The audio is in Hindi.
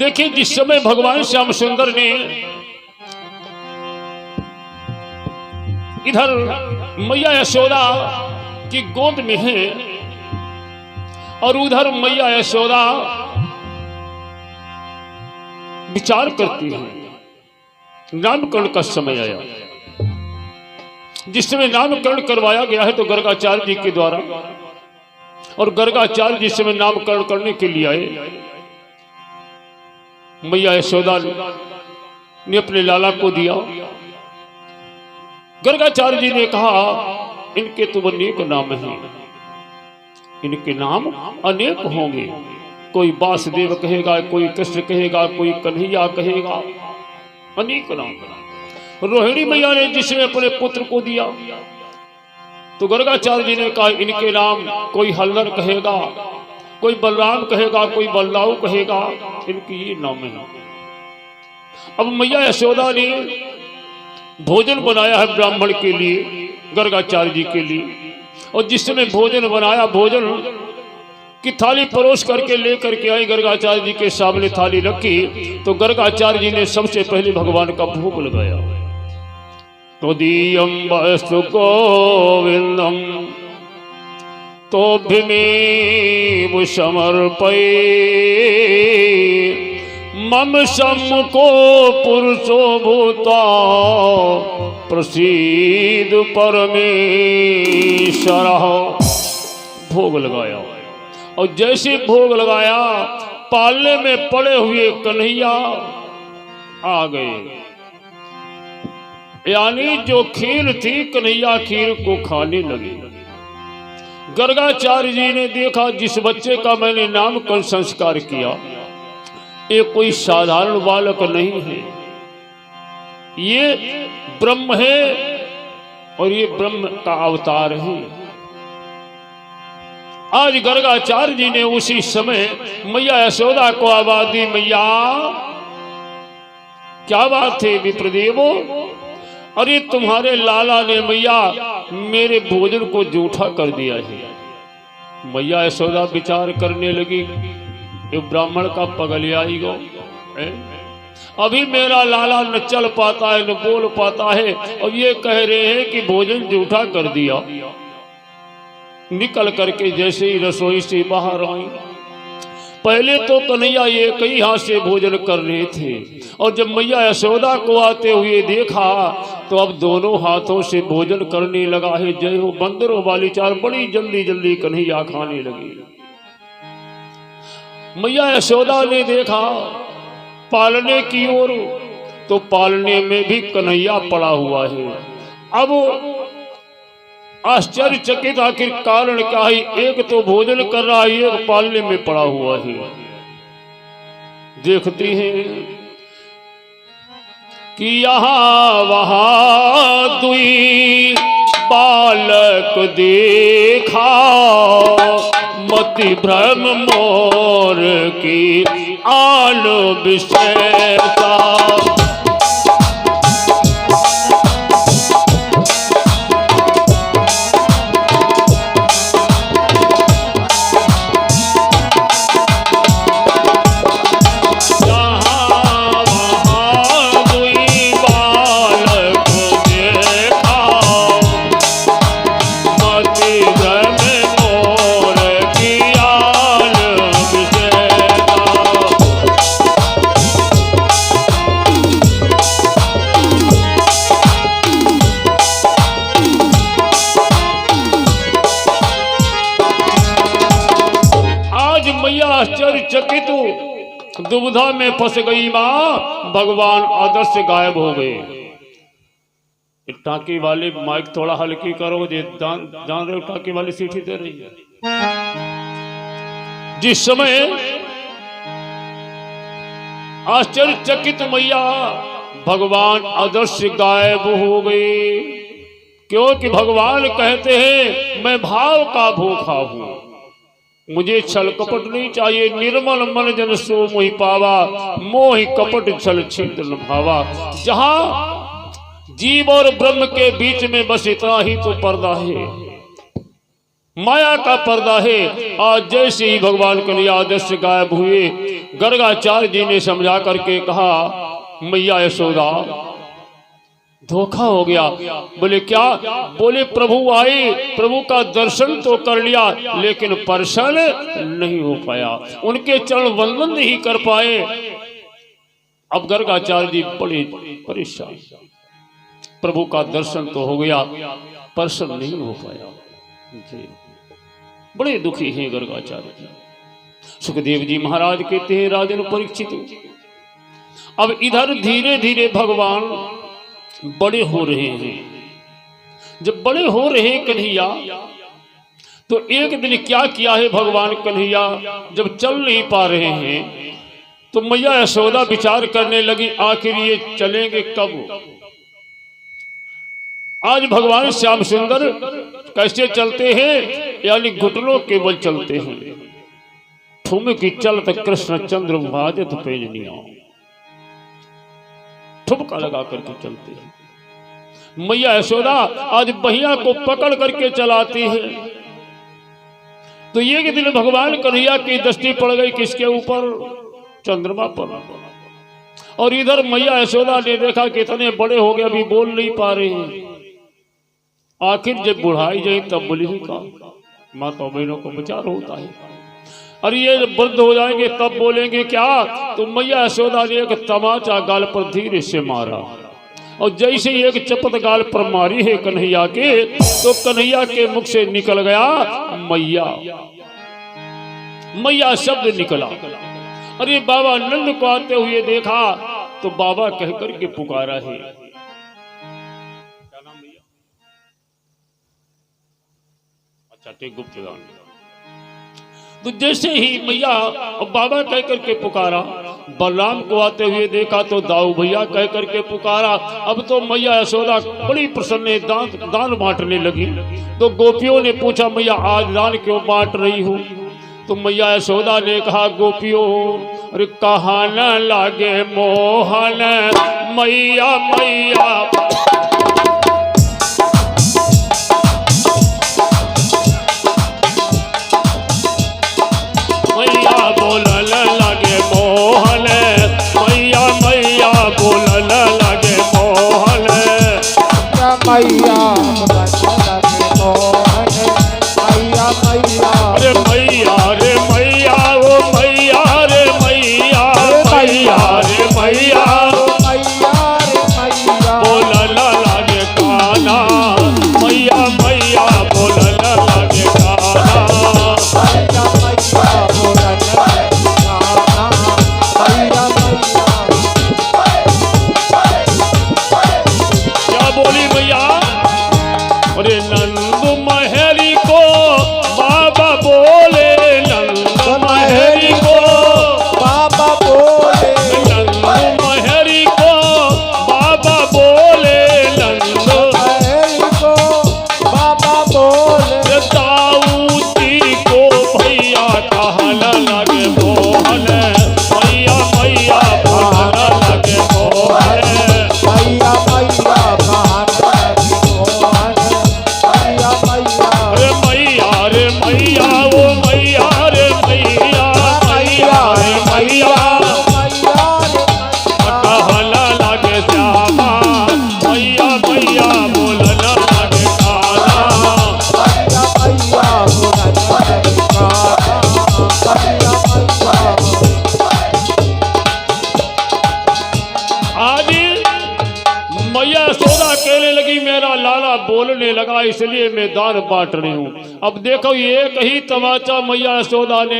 देखिए, जिस समय भगवान श्याम सुंदर ने इधर मैया यशोदा की गोद में है और उधर मैया यशोदा विचार करती है, नामकरण का समय आया। जिस समय नामकरण करवाया गया है तो गर्गाचार्य जी के द्वारा, और गर्गाचार्य जिस समय नामकरण करने के लिए आए, मैया यशोदा ने अपने लाला को दिया। गर्गाचार्य जी ने कहा, इनके तो अनेक नाम हैं, इनके नाम अनेक होंगे। कोई वासुदेव कहेगा, कोई कृष्ण कहेगा, कोई कन्हैया कहेगा, अनेक नाम। रोहिणी मैया ने जिसने अपने पुत्र को दिया तो गर्गाचार्य जी ने कहा, इनके नाम कोई हल्लर कहेगा, कोई बलराम कहेगा, कोई बलदाऊ कहेगा, इनकी ये नाम है। अब मैया यशोदा ने भोजन बनाया है ब्राह्मण के लिए, गर्गाचार्य जी के लिए, और जिस समय भोजन बनाया, भोजन की थाली परोस करके लेकर के आई, गर्गाचार्य जी के सामने थाली रखी तो गर्गाचार्य जी ने सबसे पहले भगवान का भोग लगाया। तदीयं वस्तु गोविंदम तोभ्यमेव समर्पये मम सम्मुखो पुरुषो भूता प्रसीद परमेश्वरः। भोग लगाया और जैसे भोग लगाया, पालने में पड़े हुए कन्हैया आ गए, यानी जो खीर थी कन्हैया खीर को खाने लगे। गर्गाचार्य जी ने देखा, जिस बच्चे का मैंने नामकरण संस्कार किया, ये कोई साधारण बालक नहीं है, ये ब्रह्म है और ये ब्रह्म का अवतार है। आज गर्गाचार्य जी ने उसी समय मैया यशोदा को आवाज दी, मैया क्या बात है विप्रदेवो, अरे तुम्हारे लाला ने मैया मेरे भोजन को जूठा कर दिया है। मैया यशोदा विचार करने लगी, ये ब्राह्मण का पगलियाई गो, अभी मेरा लाला न चल पाता है न बोल पाता है, और ये कह रहे हैं कि भोजन जूठा कर दिया। निकल करके जैसे ही रसोई से बाहर आई, पहले तो कन्हैया एक ही हाथ से भोजन कर रहे थे, और जब मैया यशोदा को आते हुए देखा तो अब दोनों हाथों से भोजन करने लगा है। जय हो बंदरों वाली चाल, बड़ी जल्दी जल्दी कन्हैया खाने लगी। मैया यशोदा ने देखा पालने की ओर, तो पालने में भी कन्हैया पड़ा हुआ है। अब आश्चर्यचकित, आखिर कारण क्या है, एक तो भोजन कर रहा है, एक पालने में पड़ा हुआ है। देखती हैं कि यहाँ वहां दुई बालक देखा, मति भ्रम मोर की आल विषयता। आश्चर्यचकित दुविधा में फंस गई मां, भगवान आदर्श से गायब हो गए। टाँकी वाले माइक थोड़ा हल्की करो, जान रहे हो टाँकी वाली सीटी दे रही है। जिस समय आश्चर्यचकित मैया भगवान आदर्श से गायब हो गए, क्योंकि भगवान कहते हैं मैं भाव का भूखा हूं, मुझे छल कपट नहीं चाहिए। निर्मल मन जन सो मोहि पावा, मोहि कपट छल छिद्र न भावा। जहां जीव और ब्रह्म के बीच में बस इतना ही तो पर्दा है। माया का पर्दा है। आज जैसे ही भगवान कन्हैया आदर्श से गायब हुए, गर्गाचार्य जी ने समझा करके कहा मैया यशोदा धोखा हो गया। बोले क्या? बोले प्रभु आए, प्रभु का दर्शन तो कर लिया लेकिन प्रसन्न नहीं हो पाया, उनके चरण वंदन नहीं कर पाए। अब गर्गाचार्य जी बड़े परेशान, प्रभु का दर्शन तो हो गया, प्रसन्न नहीं हो पाया जी। बड़े दुखी हैं गर्गाचार्य जी। सुखदेव जी महाराज कहते हैं राजन परीक्षित, अब इधर धीरे धीरे भगवान बड़े हो रहे हैं। जब बड़े हो रहे कन्हैया, तो एक दिन क्या किया है भगवान कन्हैया, जब चल नहीं पा रहे हैं तो मैया यशोदा विचार करने लगी आखिर ये चलेंगे कब। आज भगवान श्याम सुंदर कैसे चलते हैं, यानी घुटनों के बल चलते हैं। ठुमकी चलत कृष्ण चंद्र भाजत पेजनिया, ठुमका लगा करके चलते हैं। मैया यशोदा आज बहिया को पकड़ करके चलाती है। तो ये कि दिन भगवान कन्हैया की दृष्टि पड़ गई किसके ऊपर? चंद्रमा पर। और इधर मैया यशोदा ने देखा कि इतने बड़े हो गए अभी बोल नहीं पा रहे हैं। आखिर जब बुढ़ाई जाए तब बोलेगी का? माता बहनों को विचार होता है, और ये वृद्ध हो जाएंगे तब बोलेंगे क्या? तो मैया यशोदा ने एक तमाचा गाल पर धीरे से मारा, और जैसे ही एक चपत गाल पर मारी है कन्हैया के, तो कन्हैया के मुख से निकल गया मैया। मैया शब्द निकला। अरे बाबा नंद को आते हुए देखा तो बाबा कहकर के पुकारा है। क्या नाम भैया? अच्छा ठीक, गुप्त गान। तो जैसे ही मैया और बाबा कह करके पुकारा, बलराम को आते हुए देखा तो दाऊ भैया कह करके पुकारा। अब तो मैया यशोदा बड़ी प्रसन्न दान बांटने लगी। तो गोपियों ने पूछा मैया आज दान क्यों बांट रही हो? तो मैया यशोदा ने कहा गोपियों अरे कहा न लागे मोहन मैया मैया, बोलल लगे मोहन मैया मैया, बोलल लगे मोहन मैया मैया मैया। अरे मैया रे मैया ओ मैया रे मैया, मैया रे मैया मैया रे मैया, बोलल लगे काना मैया मैया, बोलल लगे काना मैया मैया बोलल मैया मैया। क्या बोली भैया? अरे नंद महरी को बाबा बोले, नंद महरी को बाबा बोले, नंद महरी को बाबा बोले, नंद महरी को बाबा बोले, दाऊदी को भैया कहन लगे मोहन मैया मैया, कहन लगे मोहन मैया मैया कहन मोहन मैया मैया। अरे मैया रे मैया ओ मैया रे मैया, मैया रे मैया कहन लगे श्यामा मैया मैया, बोलन लगे काना आदि। मैया यशोदा कहने लगी मेरा लाला बोलने लगा इसलिए मैं दान बांट रही हूँ। अब देखो एक ही तमाचा मैया यशोदा ने